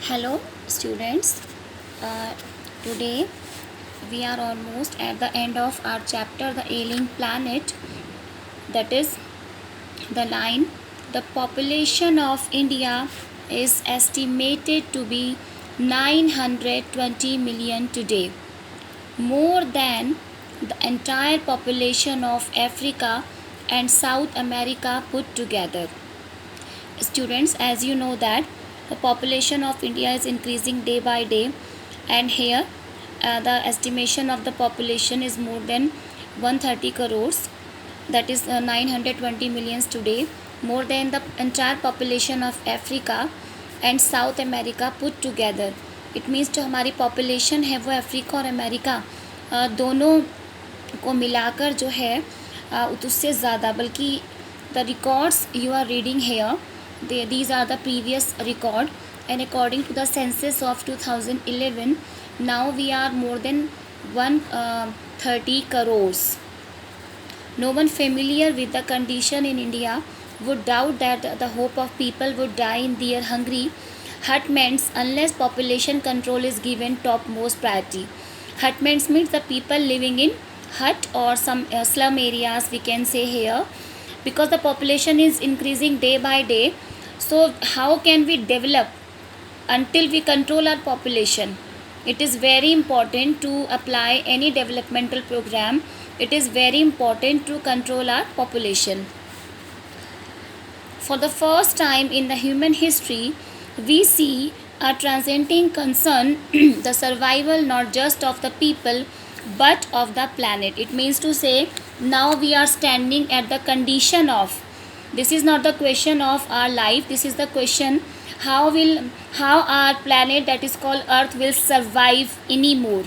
Hello, students. Uh, Today we are almost at the end of our chapter, The Ailing Planet. That is the line. The population of India is estimated to be 920 million today, more than the entire population of Africa and South America put together. Students, as you know that the population of India is increasing day by day, and here the estimation of the population is more than 130 crores, that is 920 millions today, more than the entire population of Africa and South America put together. It means जो हमारी population है वो Africa और America दोनों को मिलाकर जो है उससे ज़्यादा, बल्कि the records you are reading here, these are the previous record, and according to the census of 2011, now we are more than 130 crores. No one familiar with the condition in India would doubt that the hope of people would die in their hungry hutments unless population control is given topmost priority. Hutments means the people living in hut or some slum areas, we can say here, because the population is increasing day by day. So how can we develop until we control our population? It is very important to apply any developmental program. It is very important to control our population. For the first time in the human history, we see a transcending concern the survival not just of the people but of the planet. It means to say now we are standing at the condition of, this is not the question of our life, this is the question how our planet, that is called Earth, will survive anymore.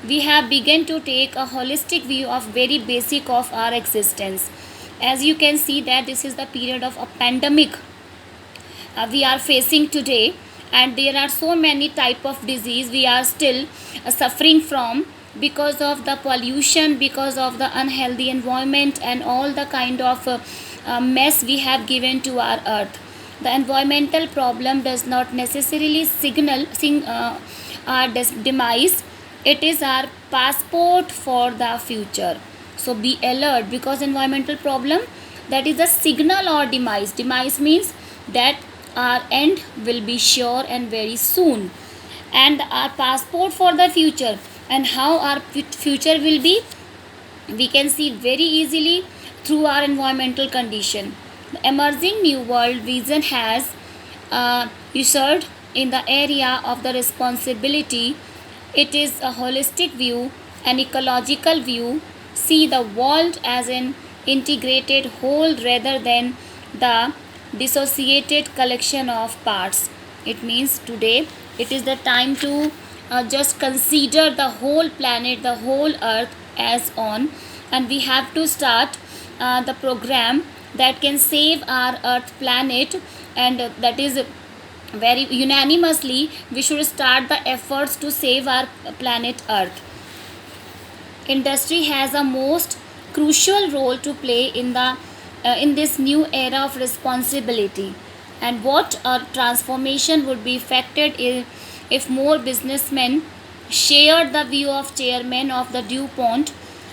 We have begun to take a holistic view of very basic of our existence. As you can see that this is the period of a pandemic we are facing today, and there are so many type of disease we are still suffering from because of the pollution, because of the unhealthy environment and all the kind of mess we have given to our earth. The environmental problem does not necessarily signal our demise. It is our passport for the future. So be alert, because environmental problem, that is a signal or demise. Demise means that our end will be sure and very soon, and our passport for the future. And how our future will be, we can see very easily through our environmental condition. The emerging new world vision has usurped in the area of the responsibility. It is a holistic view, an ecological view, see the world as an integrated whole rather than the dissociated collection of parts. It means today it is the time to just consider the whole planet, the whole earth as on, and we have to start the program that can save our earth planet, and that is very unanimously we should start the efforts to save our planet earth. Industry has a most crucial role to play in this new era of responsibility. And what a transformation would be effected if more businessmen shared the view of chairman of the DuPont,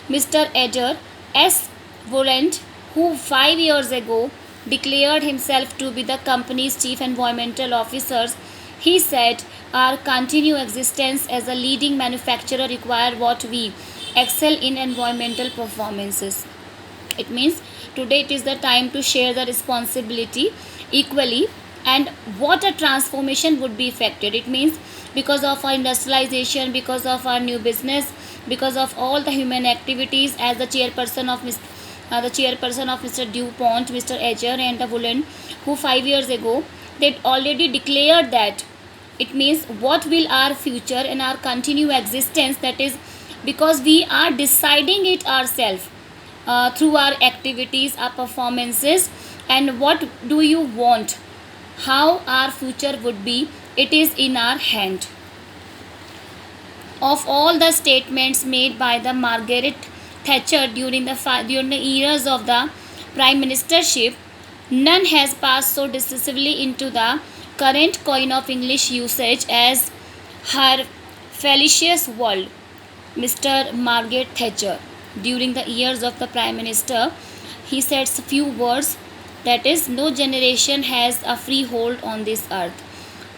Mr. Edgar S. Volent, who 5 years ago declared himself to be the company's chief environmental officer. He said, our continued existence as a leading manufacturer require what we excel in environmental performances. It means today it is the time to share the responsibility equally, and what a transformation would be effected. It means because of our industrialization, because of our new business, because of all the human activities, as the chairperson of Mr. DuPont, Mr. Edgar and the Woolen, who 5 years ago they already declared that. It means what will our future and our continued existence, that is because we are deciding it ourselves through our activities, our performances, and what do you want, how our future would be, it is in our hand. Of all the statements made by the Margaret Thatcher during the years of the prime ministership, none has passed so decisively into the current coin of English usage as her fallacious world, Mr. Margaret Thatcher. During the years of the Prime Minister, he said a few words, that is, no generation has a free hold on this earth.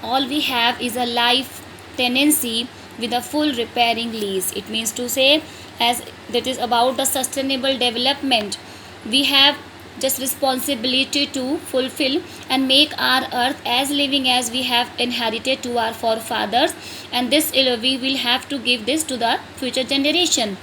All we have is a life tenancy with a full repairing lease. It means to say, as that is about the sustainable development, we have just responsibility to fulfill and make our earth as living as we have inherited to our forefathers, and this we will have to give this to the future generation.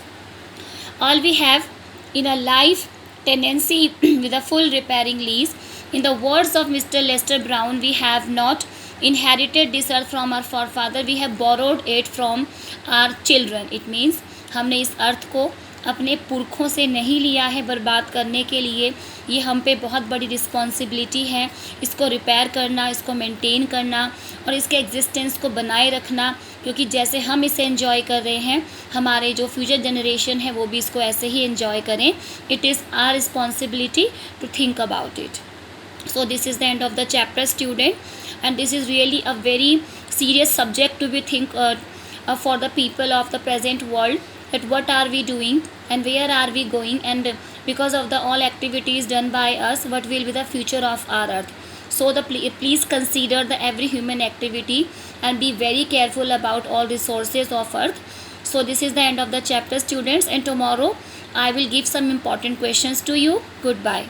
All we have in a life tenancy with a full repairing lease. In the words of Mr. Lester Brown, we have not inherited this earth from our forefather, we have borrowed it from our children. It means हमने इस अर्थ को अपने पुरखों से नहीं लिया है बर्बाद करने के लिए, ये हम पे बहुत बड़ी रिस्पॉन्सिबिलिटी है इसको रिपेयर करना, इसको मेंटेन करना और इसके एग्जिस्टेंस को बनाए रखना, क्योंकि जैसे हम इसे एंजॉय कर रहे हैं हमारे जो फ्यूचर जनरेशन है वो भी इसको ऐसे ही एंजॉय करें. It is our responsibility to think about it. So this is the end of the chapter, student, and this is really a very serious subject to be think for the people of the present world, that what are we doing and where are we going, and because of the all activities done by us, what will be the future of our earth. So please consider the every human activity and be very careful about all resources of earth. So this is the end of the chapter, students, and tomorrow I will give some important questions to you. Goodbye.